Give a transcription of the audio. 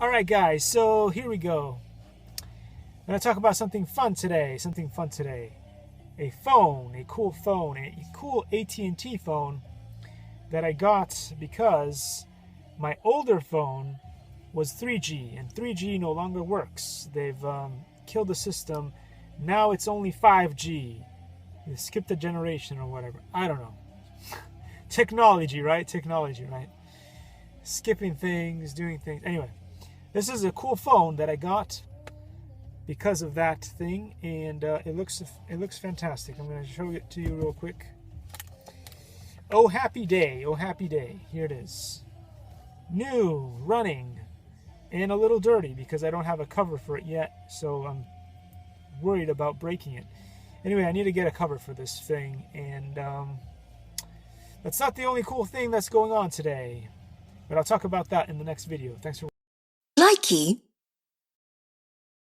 Alright guys, so here we go. I'm going to talk about something fun today. A phone, a cool phone, a cool AT&T phone that I got because my older phone was 3G and 3G no longer works. They've killed the system. Now it's only 5G. They skipped a generation or whatever. I don't know. Technology, right? Skipping things, doing things. Anyway, this is a cool phone that I got because of that thing, and it looks fantastic. I'm going to show it to you real quick. Oh happy day, oh happy day. Here it is. New, running, and a little dirty because I don't have a cover for it yet, so I'm worried about breaking it. Anyway, I need to get a cover for this thing, and that's not the only cool thing that's going on today, but I'll talk about that in the next video. Thanks for watching. Likey.